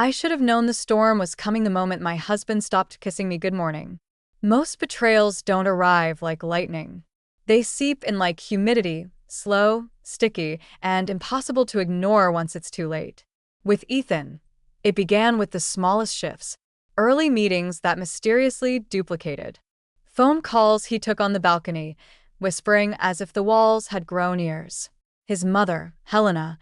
I should have known the storm was coming the moment my husband stopped kissing me good morning. Most betrayals don't arrive like lightning. They seep in like humidity, slow, sticky, and impossible to ignore once it's too late. With Ethan, it began with the smallest shifts, early meetings that mysteriously duplicated. Phone calls he took on the balcony, whispering as if the walls had grown ears. His mother, Helena,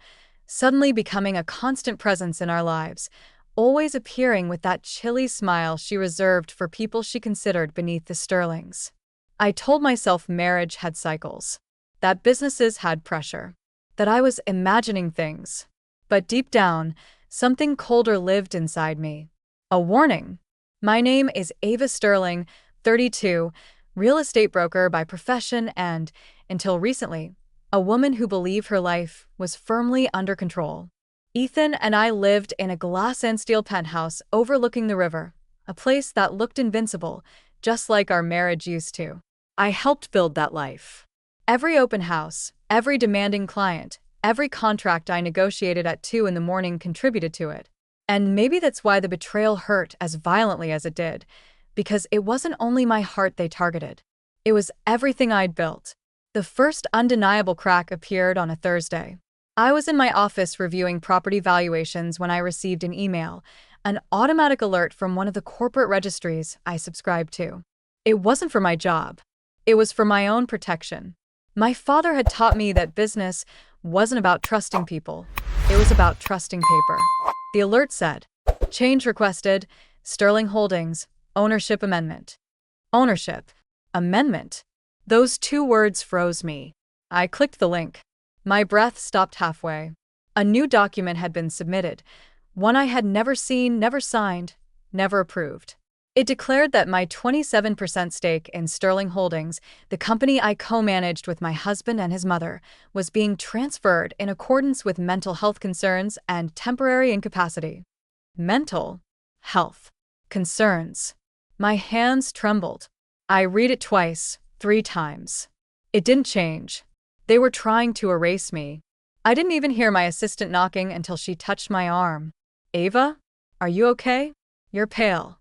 suddenly becoming a constant presence in our lives, always appearing with that chilly smile she reserved for people she considered beneath the Sterlings. I told myself marriage had cycles, that businesses had pressure, that I was imagining things. But deep down, something colder lived inside me. A warning. My name is Ava Sterling, 32, real estate broker by profession and, until recently, a woman who believed her life was firmly under control. Ethan and I lived in a glass and steel penthouse overlooking the river, a place that looked invincible, just like our marriage used to. I helped build that life. Every open house, every demanding client, every contract I negotiated at 2 in the morning contributed to it. And maybe that's why the betrayal hurt as violently as it did, because it wasn't only my heart they targeted. It was everything I'd built. The first undeniable crack appeared on a Thursday. I was in my office reviewing property valuations when I received an email, an automatic alert from one of the corporate registries I subscribed to. It wasn't for my job. It was for my own protection. My father had taught me that business wasn't about trusting people. It was about trusting paper. The alert said, "Change requested, Sterling Holdings, ownership amendment." Ownership. Amendment. Those two words froze me. I clicked the link. My breath stopped halfway. A new document had been submitted, one I had never seen, never signed, never approved. It declared that my 27% stake in Sterling Holdings, the company I co-managed with my husband and his mother, was being transferred in accordance with mental health concerns and temporary incapacity. Mental health concerns. My hands trembled. I read it twice, 3 times. It didn't change. They were trying to erase me. I didn't even hear my assistant knocking until she touched my arm. "Ava, are you okay? You're pale."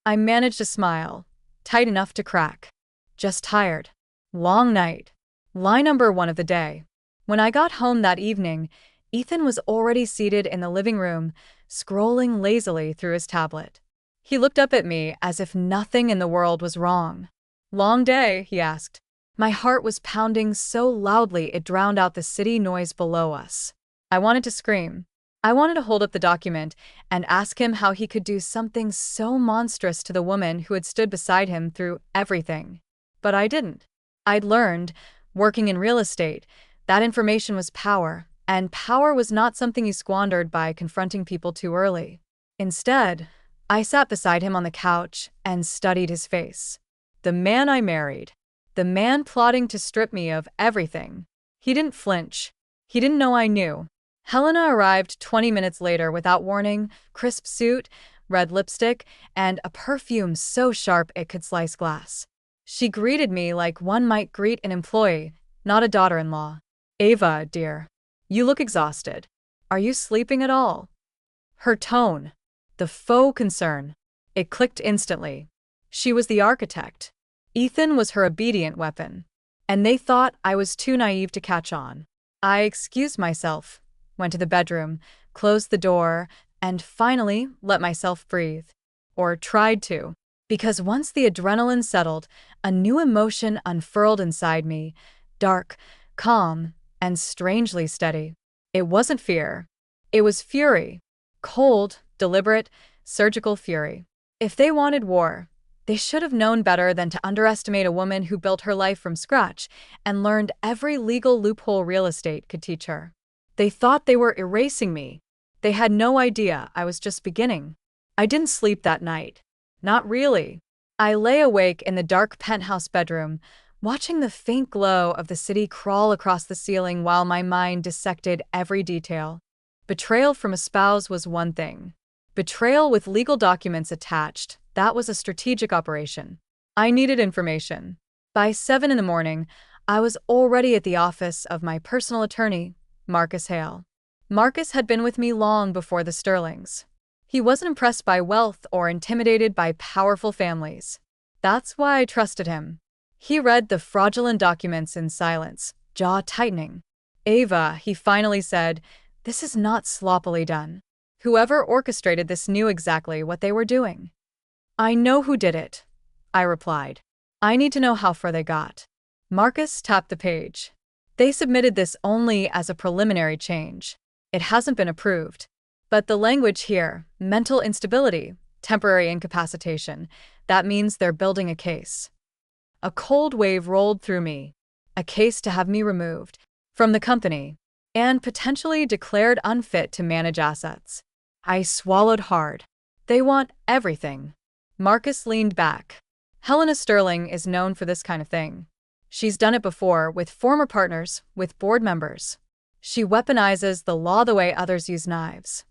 I managed a smile, tight enough to crack. "Just tired. Long night." Lie number 1 of the day. When I got home that evening, Ethan was already seated in the living room, scrolling lazily through his tablet. He looked up at me as if nothing in the world was wrong. "Long day?" he asked. My heart was pounding so loudly it drowned out the city noise below us. I wanted to scream. I wanted to hold up the document and ask him how he could do something so monstrous to the woman who had stood beside him through everything. But I didn't. I'd learned, working in real estate, that information was power, and power was not something you squandered by confronting people too early. Instead, I sat beside him on the couch and studied his face. The man I married. The man plotting to strip me of everything. He didn't flinch. He didn't know I knew. Helena arrived 20 minutes later without warning, crisp suit, red lipstick, and a perfume so sharp it could slice glass. She greeted me like one might greet an employee, not a daughter-in-law. "Ava, dear, you look exhausted. Are you sleeping at all?" Her tone. The faux concern. It clicked instantly. She was the architect. Ethan was her obedient weapon. And they thought I was too naive to catch on. I excused myself, went to the bedroom, closed the door, and finally let myself breathe. Or tried to. Because once the adrenaline settled, a new emotion unfurled inside me, dark, calm, and strangely steady. It wasn't fear. It was fury. Cold, deliberate, surgical fury. If they wanted war, they should have known better than to underestimate a woman who built her life from scratch and learned every legal loophole real estate could teach her. They thought they were erasing me. They had no idea I was just beginning. I didn't sleep that night. Not really. I lay awake in the dark penthouse bedroom, watching the faint glow of the city crawl across the ceiling while my mind dissected every detail. Betrayal from a spouse was one thing. Betrayal with legal documents attached, that was a strategic operation. I needed information. By 7 in the morning, I was already at the office of my personal attorney, Marcus Hale. Marcus had been with me long before the Sterlings. He wasn't impressed by wealth or intimidated by powerful families. That's why I trusted him. He read the fraudulent documents in silence, jaw tightening. "Ava," he finally said, "this is not sloppily done. Whoever orchestrated this knew exactly what they were doing." "I know who did it," I replied. "I need to know how far they got." Marcus tapped the page. "They submitted this only as a preliminary change. It hasn't been approved. But the language here, mental instability, temporary incapacitation, that means they're building a case." A cold wave rolled through me. A case to have me removed from the company and potentially declared unfit to manage assets. I swallowed hard. They want everything. Marcus leaned back. "Helena Sterling is known for this kind of thing. She's done it before with former partners, with board members. She weaponizes the law the way others use knives."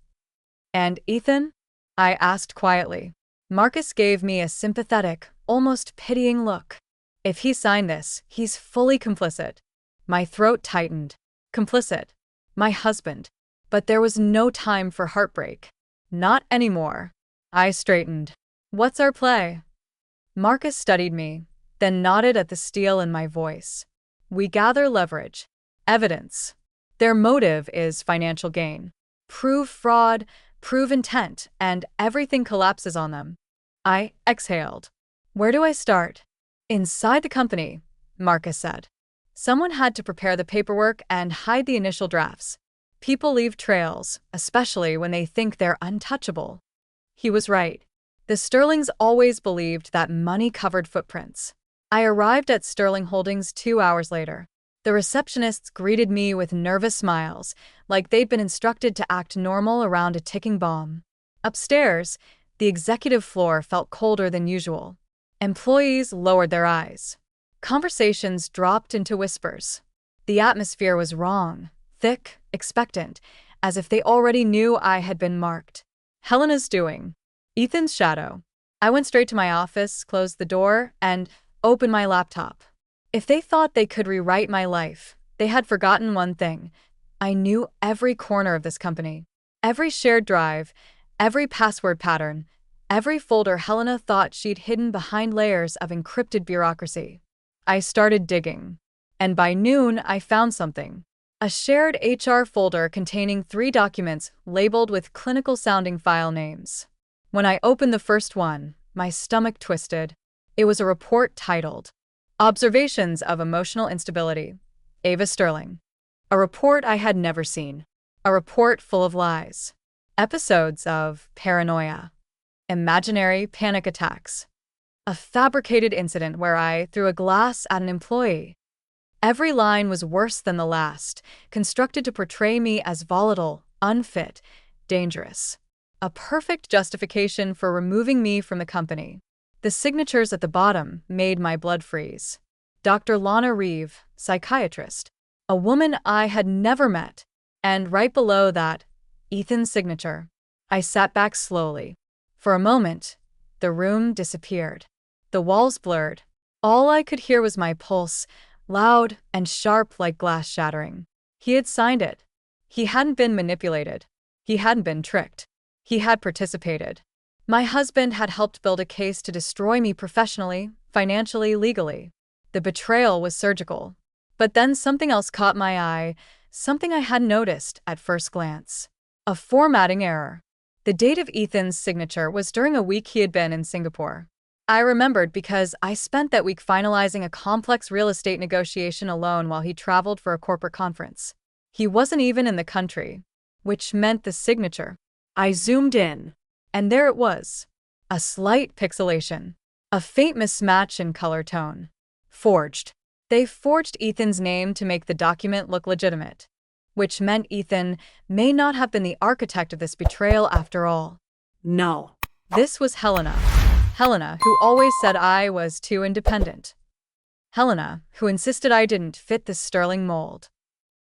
"And Ethan?" I asked quietly. Marcus gave me a sympathetic, almost pitying look. "If he signed this, he's fully complicit." My throat tightened. Complicit. My husband. But there was no time for heartbreak. Not anymore. I straightened. "What's our play?" Marcus studied me, then nodded at the steel in my voice. "We gather leverage. Evidence. Their motive is financial gain. Prove fraud, prove intent, and everything collapses on them." I exhaled. "Where do I start?" "Inside the company," Marcus said. "Someone had to prepare the paperwork and hide the initial drafts. People leave trails, especially when they think they're untouchable." He was right. The Sterlings always believed that money covered footprints. I arrived at Sterling Holdings 2 hours later. The receptionists greeted me with nervous smiles, like they'd been instructed to act normal around a ticking bomb. Upstairs, the executive floor felt colder than usual. Employees lowered their eyes. Conversations dropped into whispers. The atmosphere was wrong, thick, expectant, as if they already knew I had been marked. "Helena's doing." "Ethan's shadow." I went straight to my office, closed the door, and opened my laptop. If they thought they could rewrite my life, they had forgotten one thing. I knew every corner of this company. Every shared drive, every password pattern, every folder Helena thought she'd hidden behind layers of encrypted bureaucracy. I started digging. And by noon, I found something. A shared HR folder containing 3 documents labeled with clinical-sounding file names. When I opened the first one, my stomach twisted. It was a report titled, "Observations of Emotional Instability, Ava Sterling." A report I had never seen. A report full of lies. Episodes of paranoia. Imaginary panic attacks. A fabricated incident where I threw a glass at an employee. Every line was worse than the last, constructed to portray me as volatile, unfit, dangerous. A perfect justification for removing me from the company. The signatures at the bottom made my blood freeze. Dr. Lana Reeve, psychiatrist. A woman I had never met. And right below that, Ethan's signature. I sat back slowly. For a moment, the room disappeared. The walls blurred. All I could hear was my pulse, loud and sharp like glass shattering. He had signed it. He hadn't been manipulated. He hadn't been tricked. He had participated. My husband had helped build a case to destroy me professionally, financially, legally. The betrayal was surgical. But then something else caught my eye, something I hadn't noticed at first glance. A formatting error. The date of Ethan's signature was during a week he had been in Singapore. I remembered because I spent that week finalizing a complex real estate negotiation alone while he traveled for a corporate conference. He wasn't even in the country, which meant the signature. I zoomed in, and there it was. A slight pixelation. A faint mismatch in color tone. Forged. They forged Ethan's name to make the document look legitimate, which meant Ethan may not have been the architect of this betrayal after all. No. This was Helena. Helena, who always said I was too independent. Helena, who insisted I didn't fit the Sterling mold.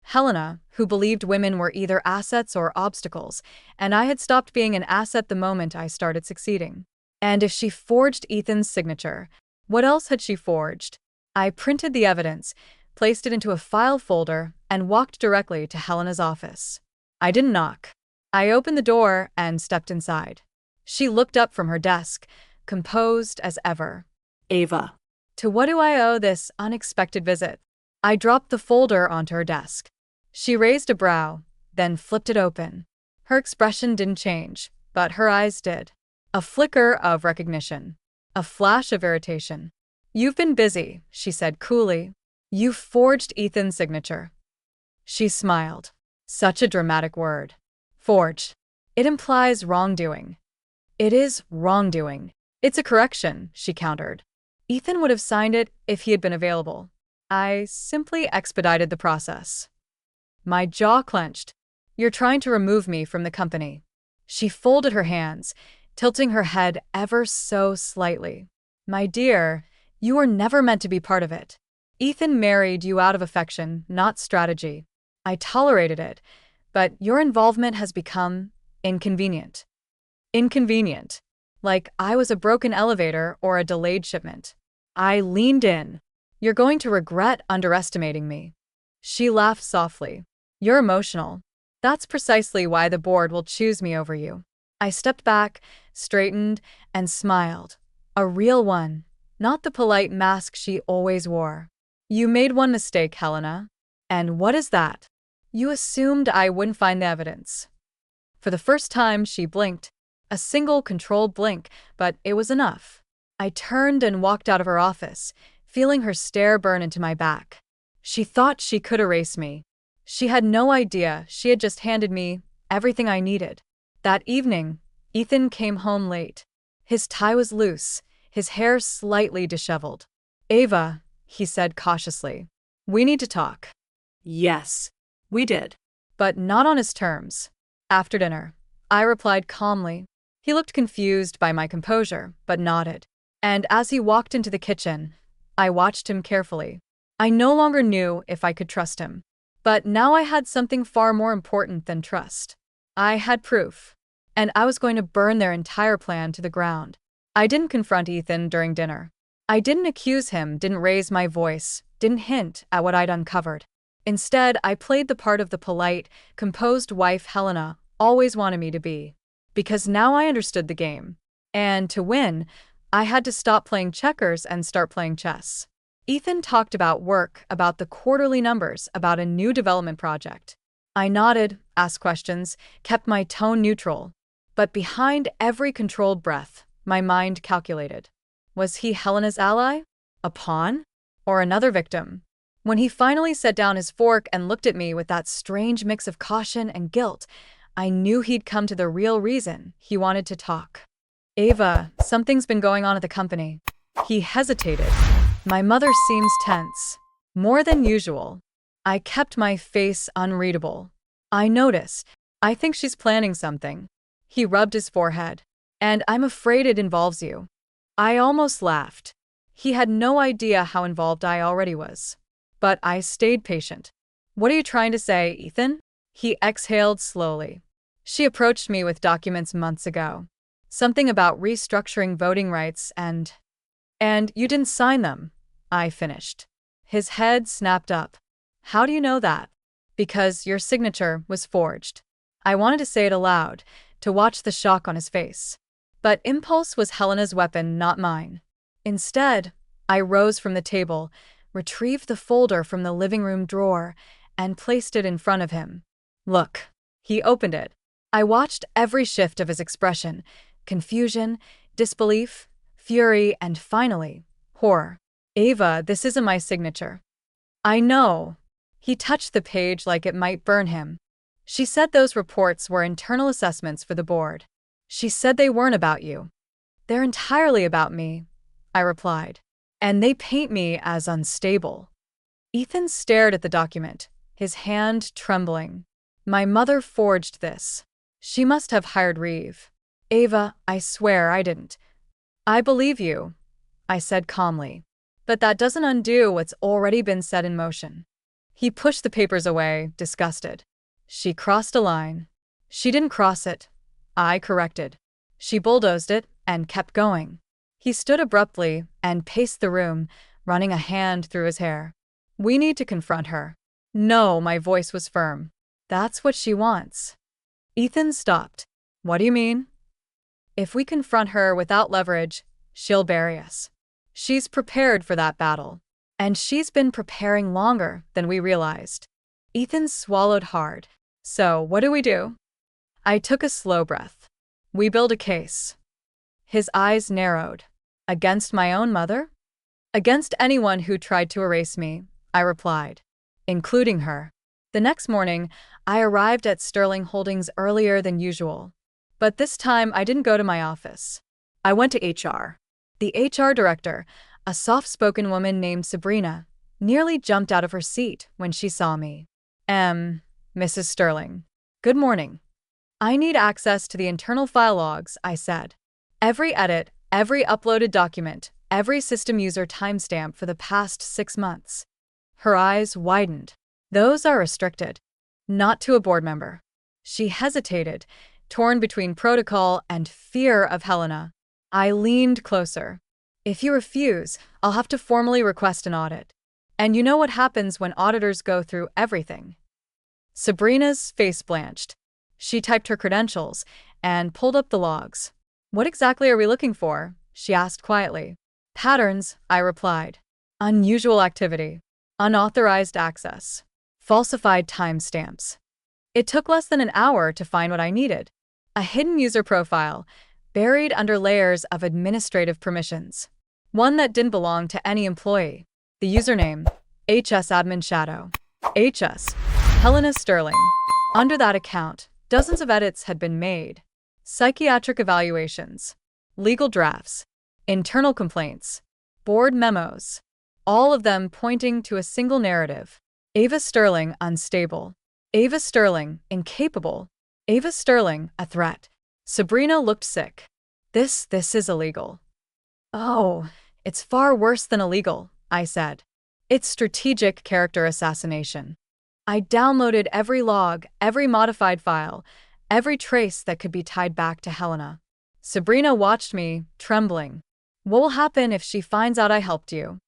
Helena, who believed women were either assets or obstacles, and I had stopped being an asset the moment I started succeeding. And if she forged Ethan's signature, what else had she forged? I printed the evidence, placed it into a file folder, and walked directly to Helena's office. I didn't knock. I opened the door and stepped inside. She looked up from her desk, composed as ever. Ava. To what do I owe this unexpected visit? I dropped the folder onto her desk. She raised a brow, then flipped it open. Her expression didn't change, but her eyes did. A flicker of recognition. A flash of irritation. You've been busy, she said coolly. You forged Ethan's signature. She smiled. Such a dramatic word. Forged. It implies wrongdoing. It is wrongdoing. It's a correction, she countered. Ethan would have signed it if he had been available. I simply expedited the process. My jaw clenched. You're trying to remove me from the company. She folded her hands, tilting her head ever so slightly. My dear, you were never meant to be part of it. Ethan married you out of affection, not strategy. I tolerated it, but your involvement has become inconvenient. Inconvenient. Like I was a broken elevator or a delayed shipment. I leaned in. You're going to regret underestimating me. She laughed softly. You're emotional. That's precisely why the board will choose me over you. I stepped back, straightened, and smiled. A real one, not the polite mask she always wore. You made one mistake, Helena. And what is that? You assumed I wouldn't find the evidence. For the first time, she blinked. A single controlled blink, but it was enough. I turned and walked out of her office, feeling her stare burn into my back. She thought she could erase me. She had no idea she had just handed me everything I needed. That evening, Ethan came home late. His tie was loose, his hair slightly disheveled. Ava, he said cautiously, we need to talk. Yes, we did. But not on his terms. After dinner, I replied calmly. He looked confused by my composure, but nodded. And as he walked into the kitchen, I watched him carefully. I no longer knew if I could trust him. But now I had something far more important than trust. I had proof. And I was going to burn their entire plan to the ground. I didn't confront Ethan during dinner. I didn't accuse him, didn't raise my voice, didn't hint at what I'd uncovered. Instead, I played the part of the polite, composed wife Helena always wanted me to be. Because now I understood the game. And to win, I had to stop playing checkers and start playing chess. Ethan talked about work, about the quarterly numbers, about a new development project. I nodded, asked questions, kept my tone neutral. But behind every controlled breath, my mind calculated. Was he Helena's ally? A pawn? Or another victim? When he finally set down his fork and looked at me with that strange mix of caution and guilt, I knew he'd come to the real reason he wanted to talk. Ava, something's been going on at the company. He hesitated. My mother seems tense. More than usual. I kept my face unreadable. I noticed. I think she's planning something. He rubbed his forehead. And I'm afraid it involves you. I almost laughed. He had no idea how involved I already was. But I stayed patient. What are you trying to say, Ethan? He exhaled slowly. She approached me with documents months ago. Something about restructuring voting rights and you didn't sign them, I finished. His head snapped up. How do you know that? Because your signature was forged. I wanted to say it aloud, to watch the shock on his face. But impulse was Helena's weapon, not mine. Instead, I rose from the table, retrieved the folder from the living room drawer, and placed it in front of him. Look. He opened it. I watched every shift of his expression, confusion, disbelief, fury, and finally, horror. Ava, this isn't my signature. I know. He touched the page like it might burn him. She said those reports were internal assessments for the board. She said they weren't about you. They're entirely about me, I replied. And they paint me as unstable. Ethan stared at the document, his hand trembling. My mother forged this. She must have hired Reeve. Ava, I swear I didn't. I believe you, I said calmly. But that doesn't undo what's already been set in motion. He pushed the papers away, disgusted. She crossed a line. She didn't cross it. I corrected. She bulldozed it and kept going. He stood abruptly and paced the room, running a hand through his hair. We need to confront her. No, my voice was firm. That's what she wants. Ethan stopped. What do you mean? If we confront her without leverage, she'll bury us. She's prepared for that battle. And she's been preparing longer than we realized. Ethan swallowed hard. So, what do we do? I took a slow breath. We build a case. His eyes narrowed. Against my own mother? Against anyone who tried to erase me, I replied. Including her. The next morning, I arrived at Sterling Holdings earlier than usual. But this time, I didn't go to my office. I went to HR. The HR director, a soft-spoken woman named Sabrina, nearly jumped out of her seat when she saw me. Mrs. Sterling. Good morning. I need access to the internal file logs, I said. Every edit, every uploaded document, every system user timestamp for the past 6 months. Her eyes widened. Those are restricted. Not to a board member. She hesitated, torn between protocol and fear of Helena. I leaned closer. If you refuse, I'll have to formally request an audit. And you know what happens when auditors go through everything. Sabrina's face blanched. She typed her credentials and pulled up the logs. What exactly are we looking for? She asked quietly. Patterns, I replied. Unusual activity. Unauthorized access. Falsified timestamps. It took less than an hour to find what I needed. A hidden user profile, buried under layers of administrative permissions. One that didn't belong to any employee. The username, HS Admin Shadow. HS, Helena Sterling. Under that account, dozens of edits had been made. Psychiatric evaluations, legal drafts, internal complaints, board memos. All of them pointing to a single narrative. Ava Sterling unstable. Ava Sterling incapable. Ava Sterling a threat. Sabrina looked sick. This is illegal. Oh, it's far worse than illegal, I said. It's strategic character assassination. I downloaded every log, every modified file, every trace that could be tied back to Helena. Sabrina watched me, trembling. What will happen if she finds out I helped you?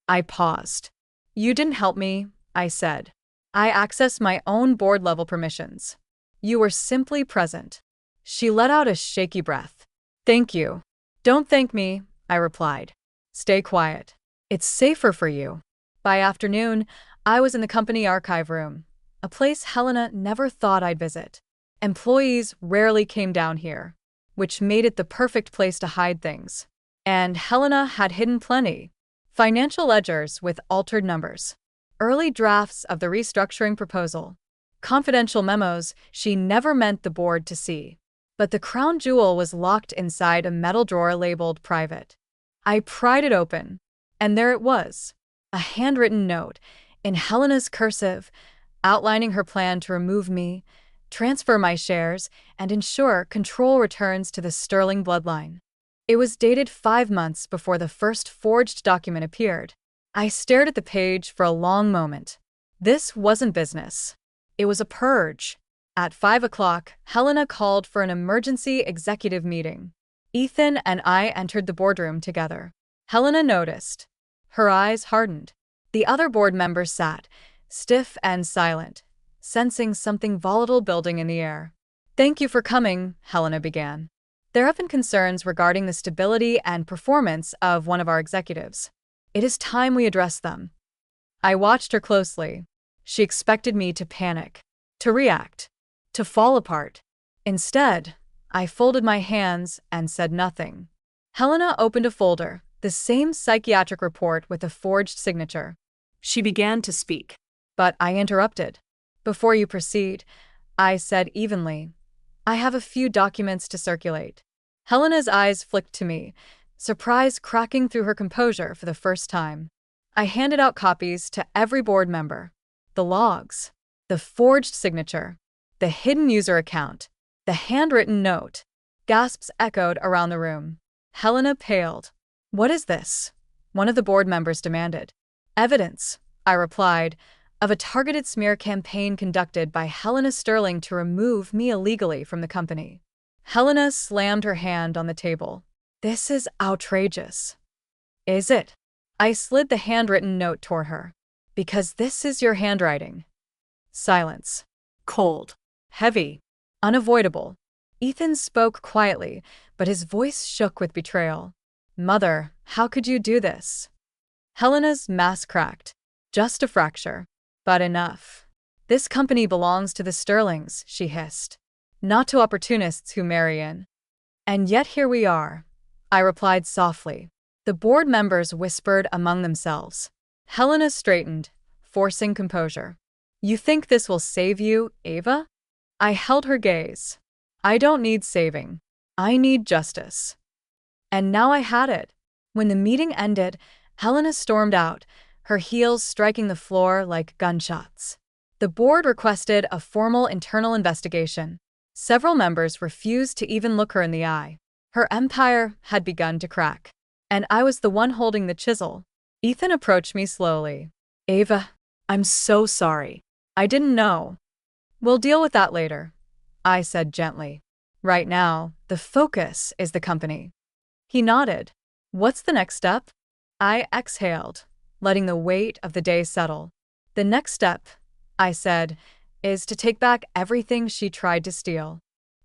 I paused. You didn't help me, I said. I accessed my own board-level permissions. You were simply present. She let out a shaky breath. Thank you. Don't thank me, I replied. Stay quiet. It's safer for you. By afternoon, I was in the company archive room, a place Helena never thought I'd visit. Employees rarely came down here, which made it the perfect place to hide things. And Helena had hidden plenty. Financial ledgers with altered numbers. Early drafts of the restructuring proposal. Confidential memos she never meant the board to see. But the crown jewel was locked inside a metal drawer labeled private. I pried it open, and there it was. A handwritten note, in Helena's cursive, outlining her plan to remove me, transfer my shares, and ensure control returns to the Sterling bloodline. It was dated 5 months before the first forged document appeared. I stared at the page for a long moment. This wasn't business. It was a purge. At 5 o'clock, Helena called for an emergency executive meeting. Ethan and I entered the boardroom together. Helena noticed. Her eyes hardened. The other board members sat, stiff and silent, sensing something volatile building in the air. Thank you for coming, Helena began. There have been concerns regarding the stability and performance of one of our executives. It is time we address them. I watched her closely. She expected me to panic, to react, to fall apart. Instead, I folded my hands and said nothing. Helena opened a folder, the same psychiatric report with a forged signature. She began to speak. But I interrupted. Before you proceed, I said evenly, I have a few documents to circulate. Helena's eyes flicked to me, surprise cracking through her composure for the first time. I handed out copies to every board member. The logs, the forged signature, the hidden user account, the handwritten note. Gasps echoed around the room. Helena paled. What is this? One of the board members demanded. Evidence, I replied, of a targeted smear campaign conducted by Helena Sterling to remove me illegally from the company. Helena slammed her hand on the table. This is outrageous. Is it? I slid the handwritten note toward her. Because this is your handwriting. Silence. Cold. Heavy. Unavoidable. Ethan spoke quietly, but his voice shook with betrayal. Mother, how could you do this? Helena's mask cracked. Just a fracture. But enough. This company belongs to the Sterlings, she hissed. Not to opportunists who marry in. And yet here we are, I replied softly. The board members whispered among themselves. Helena straightened, forcing composure. You think this will save you, Ava? I held her gaze. I don't need saving. I need justice. And now I had it. When the meeting ended, Helena stormed out, her heels striking the floor like gunshots. The board requested a formal internal investigation. Several members refused to even look her in the eye. Her empire had begun to crack. And I was the one holding the chisel. Ethan approached me slowly. Ava, I'm so sorry. I didn't know. We'll deal with that later, I said gently. Right now, the focus is the company. He nodded. What's the next step? I exhaled, letting the weight of the day settle. The next step, I said, is to take back everything she tried to steal.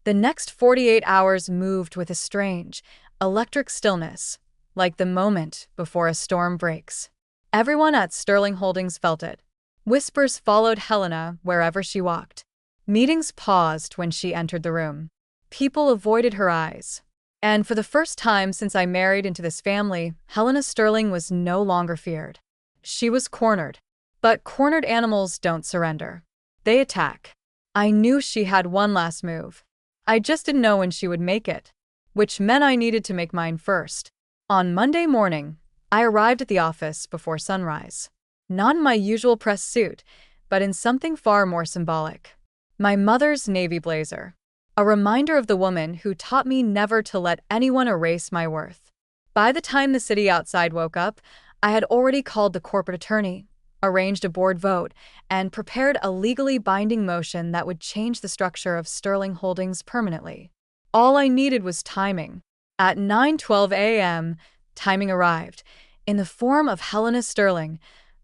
The next 48 hours moved with a strange, electric stillness, like the moment before a storm breaks. Everyone at Sterling Holdings felt it. Whispers followed Helena wherever she walked. Meetings paused when she entered the room. People avoided her eyes. And for the first time since I married into this family, Helena Sterling was no longer feared. She was cornered. But cornered animals don't surrender. They attack. I knew she had one last move. I just didn't know when she would make it, which meant I needed to make mine first. On Monday morning, I arrived at the office before sunrise. Not in my usual press suit, but in something far more symbolic. My mother's navy blazer. A reminder of the woman who taught me never to let anyone erase my worth. By the time the city outside woke up, I had already called the corporate attorney, arranged a board vote, and prepared a legally binding motion that would change the structure of Sterling Holdings permanently. All I needed was timing. At 9:12 a.m., timing arrived, in the form of Helena Sterling,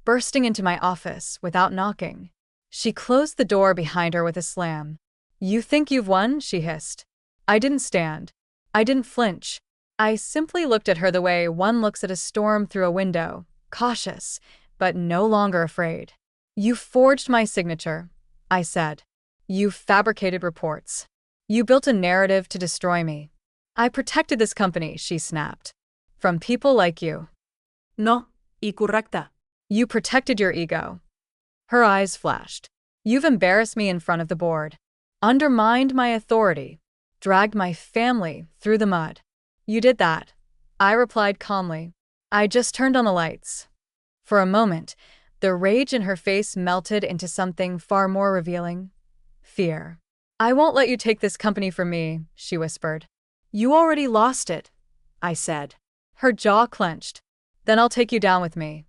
bursting into my office without knocking. She closed the door behind her with a slam. You think you've won? She hissed. I didn't stand. I didn't flinch. I simply looked at her the way one looks at a storm through a window, cautious, but no longer afraid. You forged my signature, I said. You fabricated reports. You built a narrative to destroy me. I protected this company, she snapped. From people like you. No, y correcta. You protected your ego. Her eyes flashed. You've embarrassed me in front of the board. Undermined my authority. Dragged my family through the mud. You did that, I replied calmly. I just turned on the lights. For a moment, the rage in her face melted into something far more revealing. Fear. I won't let you take this company from me, she whispered. You already lost it, I said. Her jaw clenched. Then I'll take you down with me.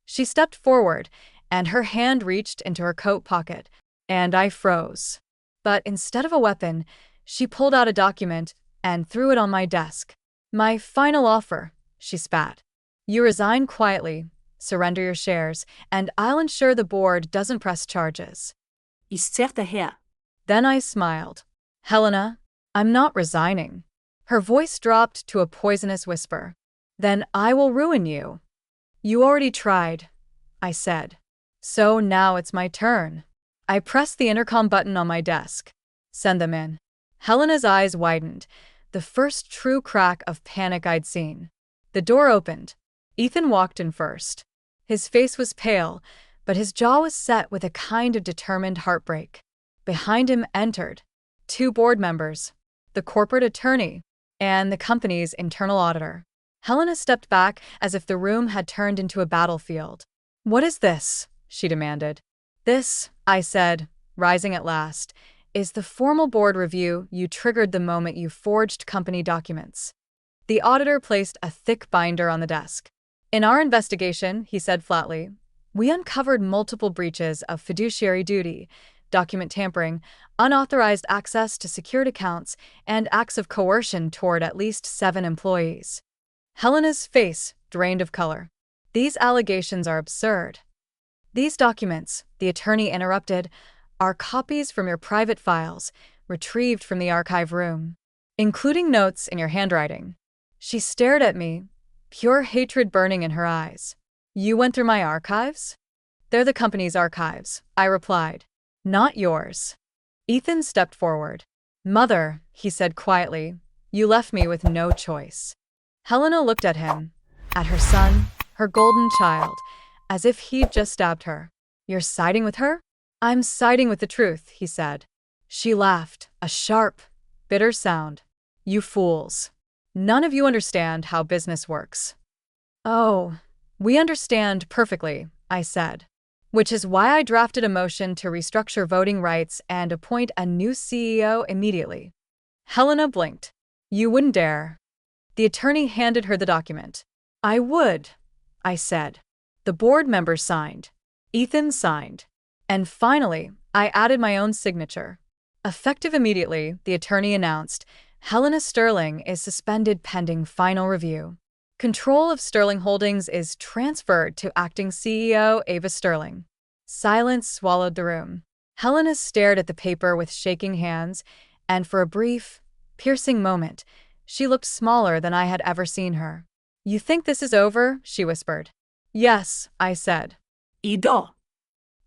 She stepped forward, and her hand reached into her coat pocket, and I froze. But instead of a weapon, she pulled out a document and threw it on my desk. My final offer, she spat. You resign quietly, surrender your shares, and I'll ensure the board doesn't press charges. Ich zerrte her. Then I smiled. Helena, I'm not resigning. Her voice dropped to a poisonous whisper. Then I will ruin you. You already tried, I said. So now it's my turn. I pressed the intercom button on my desk. Send them in. Helena's eyes widened, the first true crack of panic I'd seen. The door opened. Ethan walked in first. His face was pale, but his jaw was set with a kind of determined heartbreak. Behind him entered 2 board members, the corporate attorney, and the company's internal auditor. Helena stepped back as if the room had turned into a battlefield. What is this? She demanded. This, I said, rising at last, is the formal board review you triggered the moment you forged company documents. The auditor placed a thick binder on the desk. In our investigation, he said flatly, we uncovered multiple breaches of fiduciary duty, document tampering, unauthorized access to secured accounts, and acts of coercion toward at least 7 employees. Helena's face drained of color. These allegations are absurd. These documents, the attorney interrupted, are copies from your private files, retrieved from the archive room, including notes in your handwriting. She stared at me, pure hatred burning in her eyes. You went through my archives? They're the company's archives, I replied. Not yours. Ethan stepped forward. Mother, he said quietly, you left me with no choice. Helena looked at him, at her son, her golden child, as if he'd just stabbed her. You're siding with her? I'm siding with the truth, he said. She laughed, a sharp, bitter sound. You fools. None of you understand how business works. Oh, we understand perfectly, I said. Which is why I drafted a motion to restructure voting rights and appoint a new CEO immediately. Helena blinked. You wouldn't dare. The attorney handed her the document. I would, I said. The board members signed. Ethan signed. And finally, I added my own signature. Effective immediately, the attorney announced, Helena Sterling is suspended pending final review. Control of Sterling Holdings is transferred to acting CEO Ava Sterling. Silence swallowed the room. Helena stared at the paper with shaking hands, and for a brief, piercing moment, she looked smaller than I had ever seen her. You think this is over? She whispered. Yes, I said. Ido.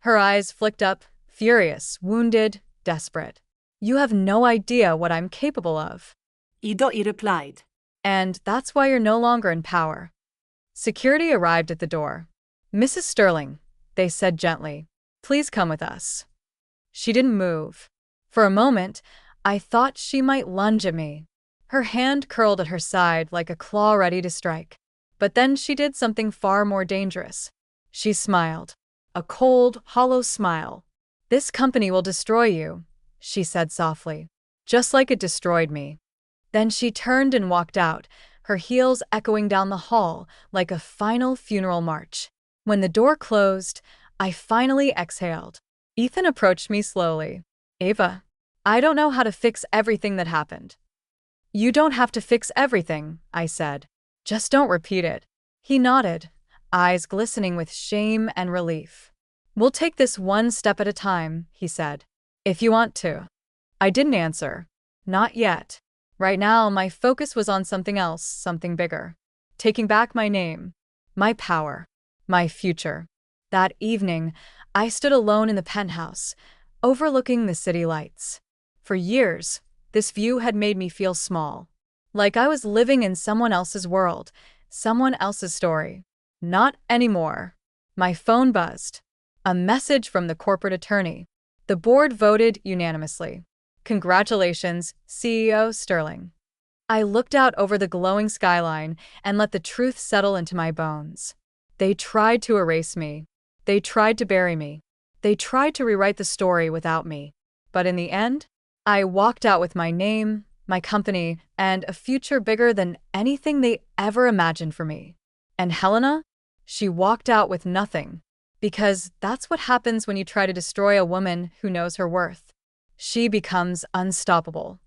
Her eyes flicked up, furious, wounded, desperate. You have no idea what I'm capable of. Ido, he replied. And that's why you're no longer in power. Security arrived at the door. Mrs. Sterling, they said gently, please come with us. She didn't move. For a moment, I thought she might lunge at me. Her hand curled at her side like a claw ready to strike. But then she did something far more dangerous. She smiled. A cold, hollow smile. This company will destroy you, she said softly, just like it destroyed me. Then she turned and walked out, her heels echoing down the hall like a final funeral march. When the door closed, I finally exhaled. Ethan approached me slowly. Ava, I don't know how to fix everything that happened. You don't have to fix everything, I said. Just don't repeat it. He nodded, eyes glistening with shame and relief. We'll take this one step at a time, he said. If you want to. I didn't answer. Not yet. Right now, my focus was on something else, something bigger. Taking back my name, my power, my future. That evening, I stood alone in the penthouse, overlooking the city lights. For years, this view had made me feel small. Like I was living in someone else's world, someone else's story. Not anymore. My phone buzzed. A message from the corporate attorney. The board voted unanimously. Congratulations, CEO Sterling. I looked out over the glowing skyline and let the truth settle into my bones. They tried to erase me. They tried to bury me. They tried to rewrite the story without me. But in the end, I walked out with my name, my company, and a future bigger than anything they ever imagined for me. And Helena? She walked out with nothing. Because that's what happens when you try to destroy a woman who knows her worth. She becomes unstoppable.